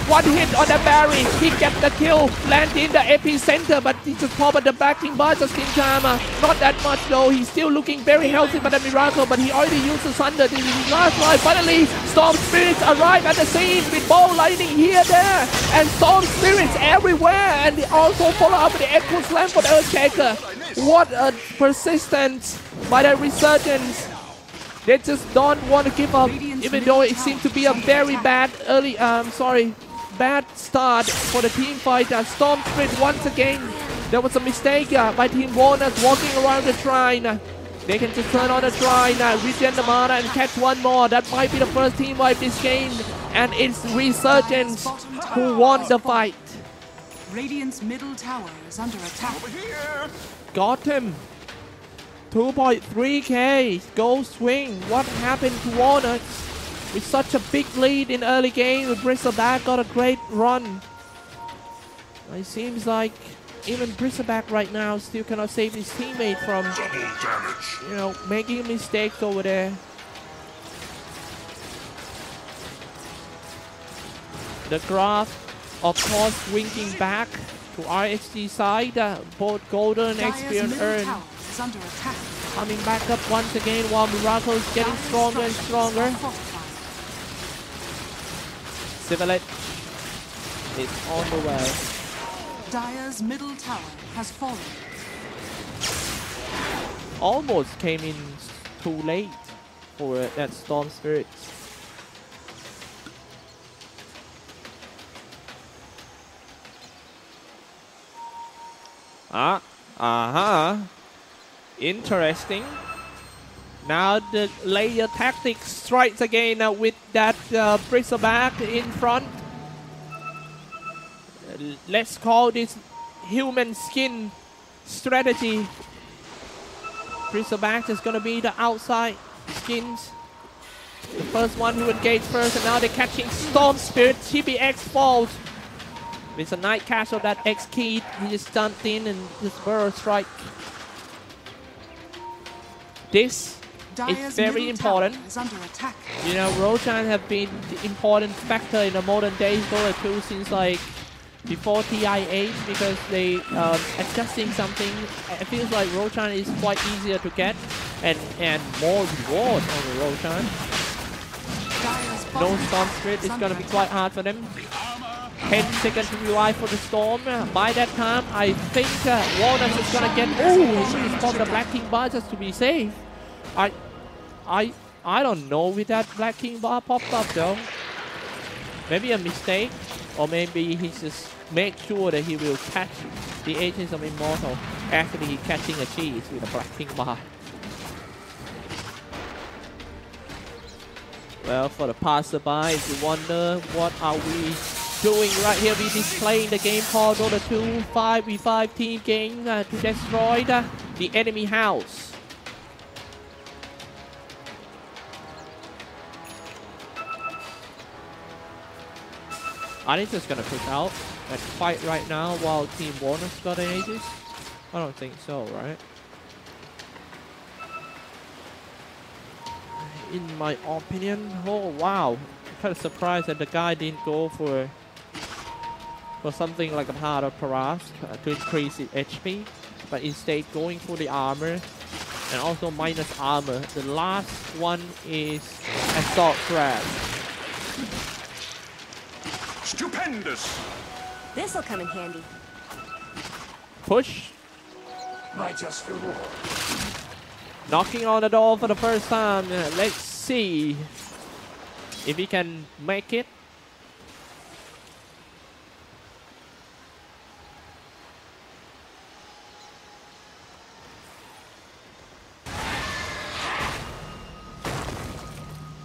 One hit on the Barry. He gets the kill. Land in the epicenter, but he just pop at the backing bar just in time. Not that much though. He's still looking very healthy by the Miracle, but he already used the Thunder. This is his last life. Finally, Storm Spirits arrive at the scene with ball lightning here, there, and Storm Spirits everywhere. And they also follow up with the Echo Slam for the Earthshaker. What a persistence by the Resurgence. They just don't want to give up, even though it seems to be a very bad bad start for the team fight. Storm Spirit once again There was a mistake by Team Bonus walking around the shrine. They can just turn on the shrine, regen the mana and catch one more. That might be the first team wipe this game. And it's Resurgence who won the fight. Radiant's middle tower is under attack. Over here. Got him. 2.3k gold swing. What happened to Walnuts? With such a big lead in early game, Bristleback got a great run. It seems like even Bristleback right now still cannot save his teammate from, you know, making mistakes over there. The graph, of course, winking back to RXG side. Both golden experience earned. Coming back up once again while Miracle is getting stronger and stronger. Civilette is on the way. Dire's middle tower has fallen. Almost came in too late for that Storm Spirit. Interesting. Now the layer tactics strikes again with that Bristleback in front. Let's call this human skin strategy. Bristleback is gonna be the outside skins. The first one who engaged first, and now they're catching Storm Spirit. TBX falls. With a Night Castle that X keyed, he just jumped in and just burrow strike. This is very important. You know, Roshan have been the important factor in the modern days Dota 2 since like before TIH, because they adjusting something. It feels like Roshan is quite easier to get and more reward on the Roshan. No Storm Spirit is gonna be quite hard for them. 10 seconds to revive for the Storm. By that time, I think Walnuts is gonna get. Oh, he's from the Black King bar just to be safe. I don't know with that Black King bar popped up though. Maybe a mistake, or maybe he just make sure that he will catch the Agents of Immortal. Actually, he's catching a cheese with a Black King bar. Well, for the passerby, if you wonder what are we doing right here, we displaying the game called Dota 2 5v5 team game to destroy the enemy house. Are they just gonna push out and fight right now while Team Warner's got an Aegis? I don't think so, right? In my opinion, oh wow, kind of surprised that the guy didn't go for something like a part of Paras to increase its HP, but instead going for the armor and also minus armor. The last one is Assault Crab. Stupendous! This'll come in handy. Push. Righteous reward. Knocking on the door for the first time. Let's see if he can make it.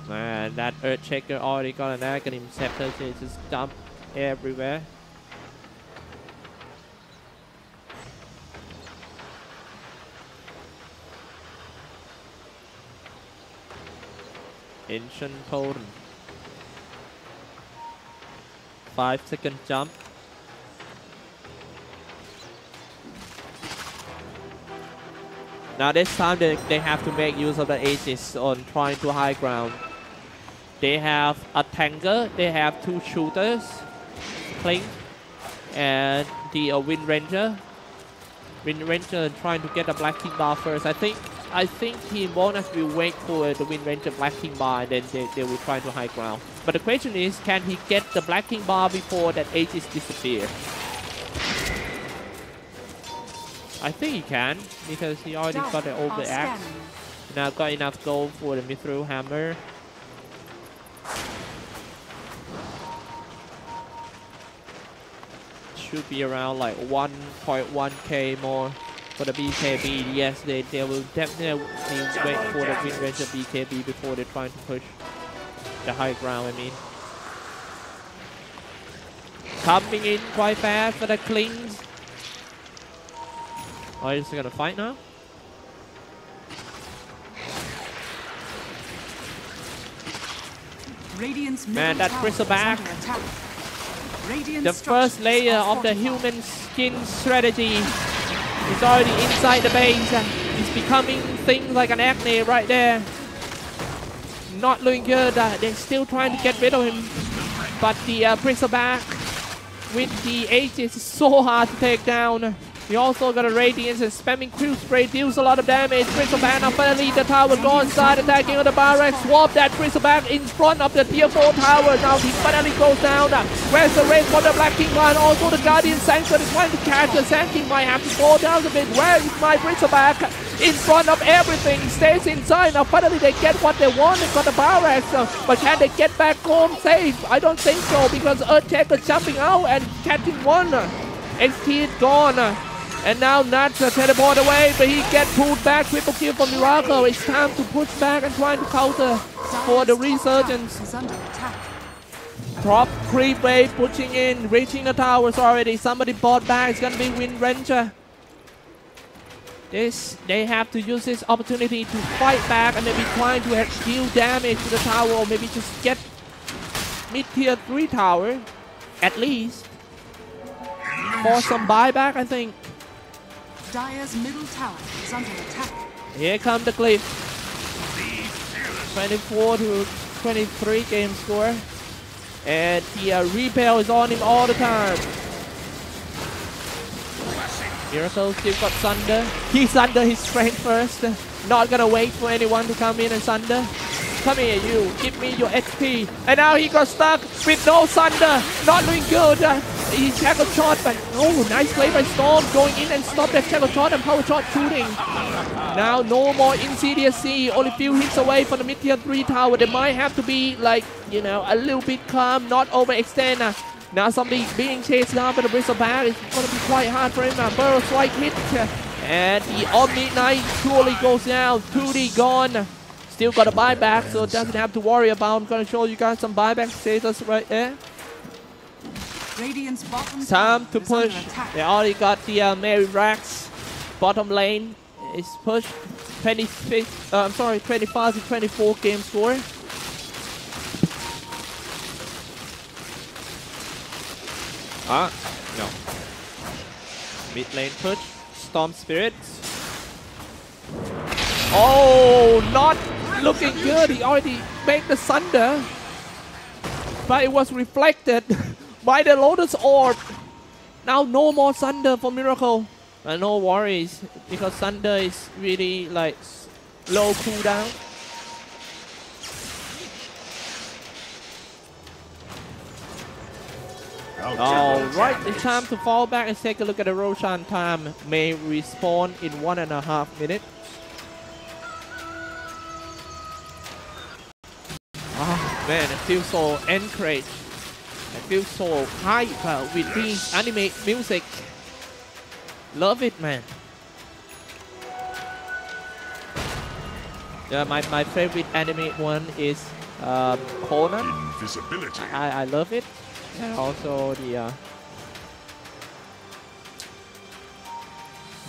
Man, that Earthshaker already got an Aghanim Scepter, so it's just dumped everywhere. Ancient Totem. 5-second jump. Now this time they have to make use of the Aegis on trying to high ground. They have a tanker, they have two shooters, Clink and the Wind Ranger. Wind Ranger trying to get a Black King bar first. I think Team Bonus will wait for the Wind Ranger Black King bar and then they will try to high ground. But the question is, can he get the Black King bar before that Aegis disappears? I think he can, because he already got the Overaxe. Now got enough gold for the Mithril Hammer. should be around like 1.1k more for the BKB. Yes, they will definitely wait for the Wind Ranger BKB before they're trying to push the high ground, I mean. Coming in quite fast for the Klings. Oh, he's gonna fight now? Radiant's Man, that middle tower is Bristleback. under attack. Radiant The first layer of the human skin strategy is already inside the base. He's becoming things like an acne right there. Not looking good. They're still trying to get rid of him. But the Bristleback with the Aegis is so hard to take down. We also got a Radiance and spamming Quill Spray deals a lot of damage. Bristleback now finally the tower goes inside, attacking on the barracks. Swap that Bristleback in front of the tier 4 tower. Now he finally goes down. Where's the raid for the Black King Line? Also the Guardian Sanction is trying to catch the Sand King. Might have to fall down a bit. Where is my Bristleback? In front of everything, stays inside. Now finally they get what they want. They got the barracks. But can they get back home safe? I don't think so, because Earthshaker jumping out and catching one. XT is gone. And now Nuts teleport away, but he gets pulled back. Triple kill from Miracle. It's time to push back and trying to counter for the resurgence. Is under attack. Drop creep wave pushing in, reaching the towers already. Somebody bought back. It's gonna be Wind Ranger. They have to use this opportunity to fight back and maybe trying to deal damage to the tower, or maybe just get mid-tier 3 tower at least for some buyback, I think. Dire's middle tower is under attack. Here come the cliff. 24 to 23 game score. And the repel is on him all the time. Miracle still got Sunder. He's under his strength first. Not gonna wait for anyone to come in and Sunder. Come here, you. Give me your HP. And now he got stuck with no Sunder. Not doing good. He tackle shot, but oh, nice play by Storm. Going in and stop that tackle shot and power shot shooting. Now no more Insidious C. Only few hits away from the mid-tier 3 tower. They might have to be like, you know, a little bit calm, not overextend. Now somebody being chased down by the Bristleback. It's going to be quite hard for him. Burrow strike hit. And the Omni Knight surely goes down. 2D gone. Still got a buyback, so doesn't have to worry about. I'm going to show you guys some buyback status right there. Radiant's bottom Time to tower is under push. attack. They already got the Mary Rax. Bottom lane is pushed. 25 to 24 game score. No. Mid lane push. Storm Spirits. Oh, not looking good. He already made the Sunder. But it was reflected by the Lotus Orb. Now no more Sunder for Miracle. No worries, because Sunder is really like low cooldown. Alright, it's time to fall back and take a look at the Roshan time. May respawn in 1.5 minutes. Oh man, I feel so encouraged. I feel so hype with this anime music. Love it, man. Yeah, my favorite anime one is Conan. Invisibility. I love it. And also the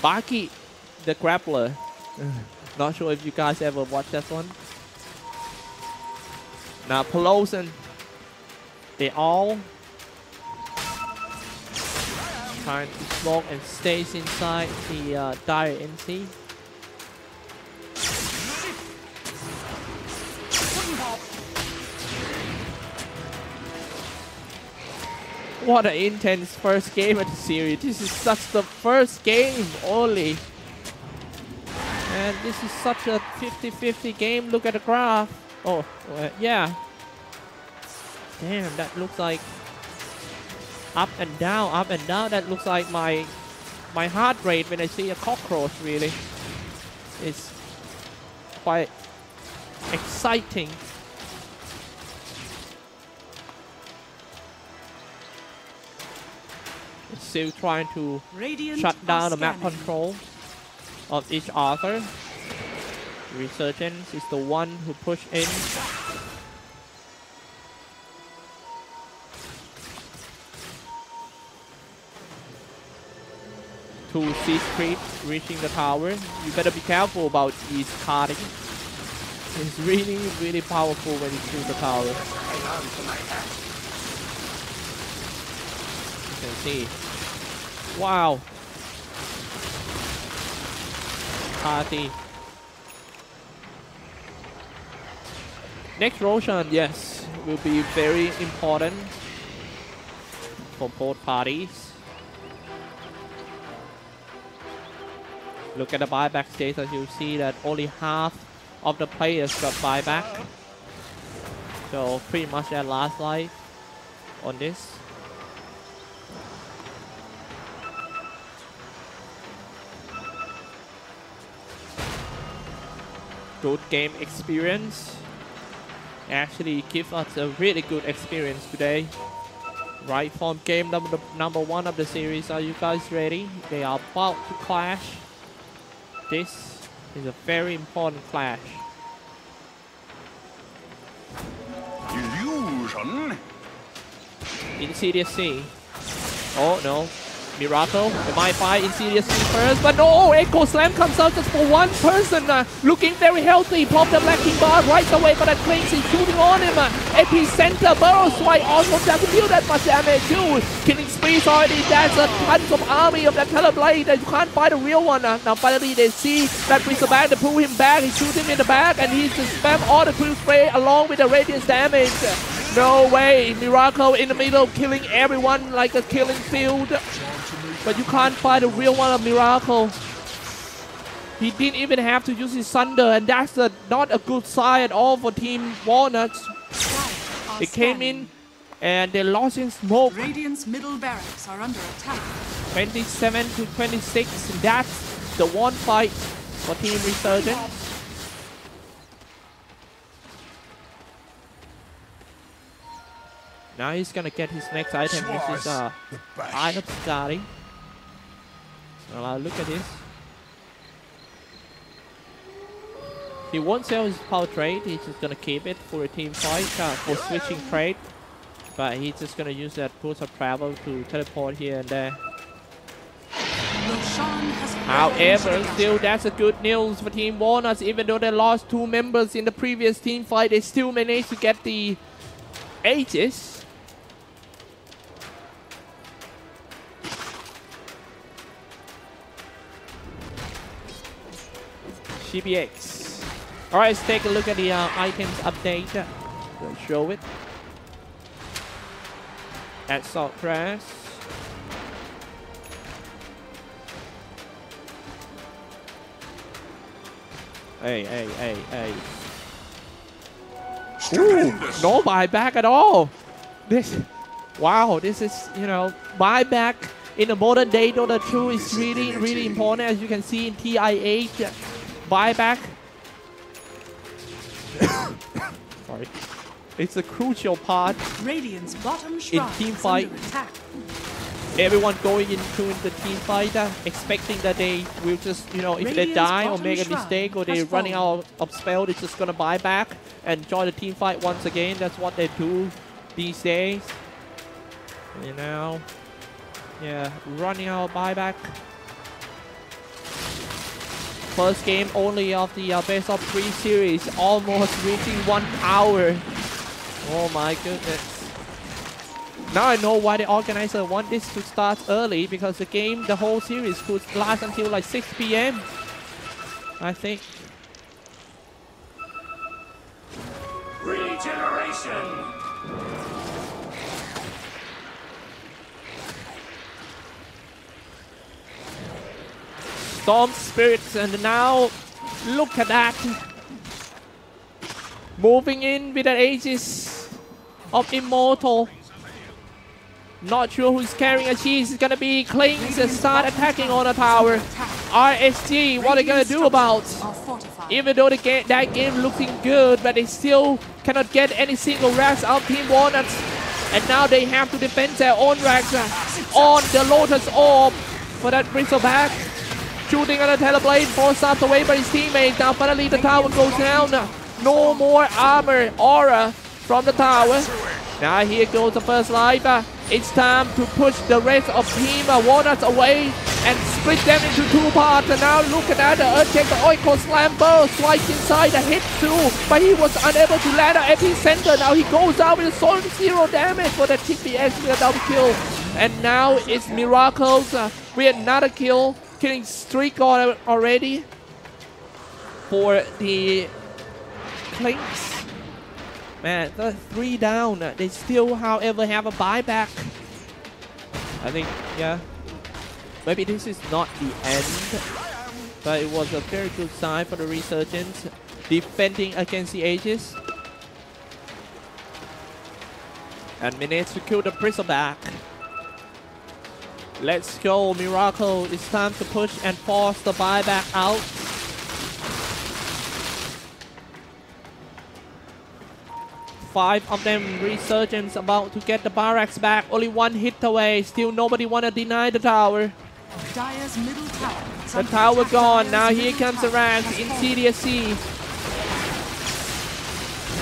Baki, the Grappler. Not sure if you guys ever watched that one. Now Peloton, they all trying to smoke and stays inside the Dire NC. What an intense first game of the series. This is such the first game only. And this is such a 50-50 game. Look at the graph. Oh, yeah. Damn, that looks like up and down, up and down. That looks like my heart rate when I see a cockroach, really. It's quite exciting. Still trying to Radiant shut down the map scanning. control of each other. Resurgence is the one who pushed in. Two siege creeps reaching the tower. You better be careful about these carding. It's really, really powerful when you shoot the tower. You can see. Wow. Party. Next Roshan, yes, will be very important for both parties. Look at the buyback status, you'll see that only half of the players got buyback. So pretty much their last life on this. Good game experience. Actually give us a really good experience today. Right from game number 1 of the series. Are you guys ready? They are about to clash. This is a very important clash. Illusion? Insidious C. Oh no. Miracle. They might fight Insidious C first, but no! Echo Slam comes out just for one person. Looking very healthy. Pop the Black King bar right away, but that Clinks is shooting on him. Epicenter Burrow Swipe also doesn't deal that much damage too. Killing sprees already. That's a tons of army of that Teleblade that you can't fight a real one. Now finally they see that Wizard back to pull him back. He shoots him in the back and he's just spam all the Quill Spray along with the Radiance damage. No way. Miracle in the middle killing everyone like a killing field. But you can't fight a real one of Miracle. He didn't even have to use his Thunder, and that's not a good sign at all for Team Walnuts. They came in and they lost in smoke. Radiant's middle barracks are under attack. 27 to 26. And that's the one fight for Team Resurgence. Now he's gonna get his next item, which is Eye of Scary. Well, look at this. He won't sell his power trade, he's just gonna keep it for a team fight, for switching trade. But he's just gonna use that Pulse of Travel to teleport here and there. However, still that's a good news for Team Walnuts. Even though they lost 2 members in the previous team fight, they still managed to get the Aegis. GBX. Alright, let's take a look at the items update. We'll show it. Assault Press. Hey. Ooh, no buyback at all. Wow, this is, you know, buyback in the modern day Dota 2 is really important, as you can see in TI8. Buyback. Sorry. It's a crucial part Radiant's bottom in shrine team is fight. under attack. Everyone going into the team fight expecting that they will just, you know, if they die or make a mistake or they're running out of spell, they're just gonna buy back and join the team fight once again. That's what they do these days. You know, yeah, running out of buyback. First game only of the best of 3 series, almost reaching 1 hour. Oh my goodness. Now I know why the organizer want this to start early, because the whole series could last until like 6 PM. I think. Regeneration! Storm Spirits, and now look at that. Moving in with an Aegis of Immortal. Not sure who's carrying a cheese. It's gonna be Klings and start attacking on the tower. RSG, what are they gonna do about? Even though that game looking good, but they still cannot get any single racks out Team Walnuts. And now they have to defend their own ranks on the Lotus Orb for that Bristleback. Shooting on the Teleblade, forced out away by his teammate. Now finally the tower goes down. No more armor aura from the tower. Now here goes the first life. It's time to push the rest of Team Walnuts away and split them into two parts. And now look at that, the Earthquake, the Oiko Slam burst right inside, a hit through, but he was unable to land at epicenter. Now he goes out with a solid 0 damage for the TPX with a double kill. And now it's Miracles with another kill, killing streak already for the Clinks. Man, the 3 down. They still, however, have a buyback. I think, yeah. Maybe this is not the end, but it was a very good sign for the Resurgence defending against the Aegis. And managed to kill the Bristleback. Let's go, Miracle. It's time to push and force the buyback out. Five of them Resurgence about to get the barracks back. Only 1 hit away. Still nobody want to deny the tower. Dire's middle tower. The tower gone. Now here comes the ranks. Insidious Sea.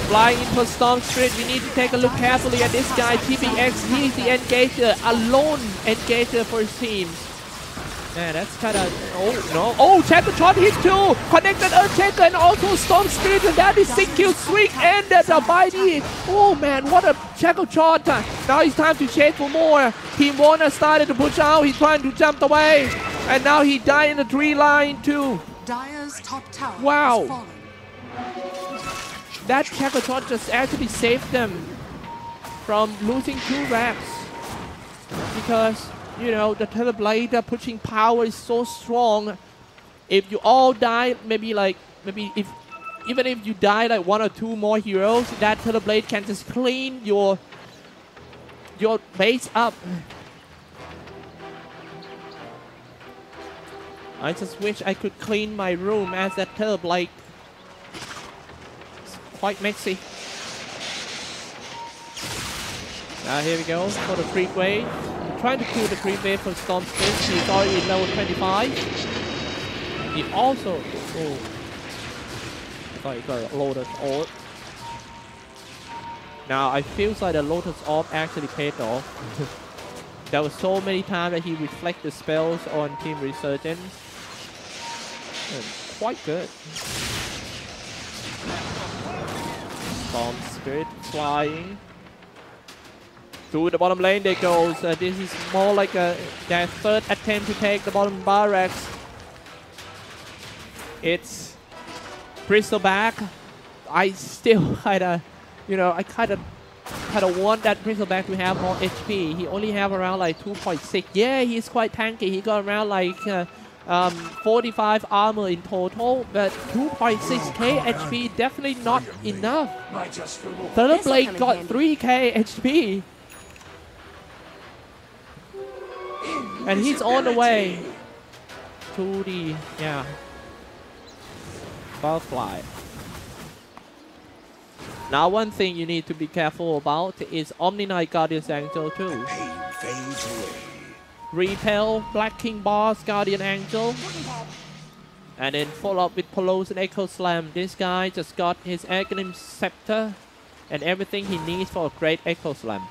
Flying into a Storm Spirit. We need to take a look carefully at this guy. TPX, he's the engager. A lone engager for his team. Yeah, that's kind of... Oh, no. Oh, Shadow Shot hit too. Connected Earthquake and also Storm Spirit. And that is 6 kill streak ended by the... Oh, man, what a Shadow Shot. Now it's time to chase for more. Team Warner started to push out. He's trying to jump away. And now he died in the tree line too. Dire's top tower. Wow. That Shadow Shot just actually saved them from losing 2 racks. Because... you know, the Teleblade pushing power is so strong. If you all die, maybe even if you die like 1 or 2 more heroes, that Teleblade can just clean your base up. I just wish I could clean my room as that Teleblade. It's quite messy. Now here we go for the creep wave. Trying to kill the creep wave for Storm Spirit. He's already level 25. He also... oh. I thought he got a Lotus Orb. Now I feel like the Lotus Orb actually paid off. There were so many times that he reflected spells on Team Resurgence. And quite good. Storm Spirit flying. To the bottom lane they goes. This is more like their 3rd attempt to take the bottom barracks. It's Bristleback. I still kinda, you know, I kinda want that Bristleback to have more HP. He only have around like 2.6. Yeah, he's quite tanky. He got around like 45 armor in total, but 2.6k HP definitely not enough. Teleblade got 3k HP. And he's on the way to the, Butterfly. Now one thing you need to be careful about is Omni Knight Guardian's Angel too. Repel, Black King Boss, Guardian Angel. And then follow up with Polos and Echo Slam. This guy just got his Aghanim Scepter and everything he needs for a great Echo Slam.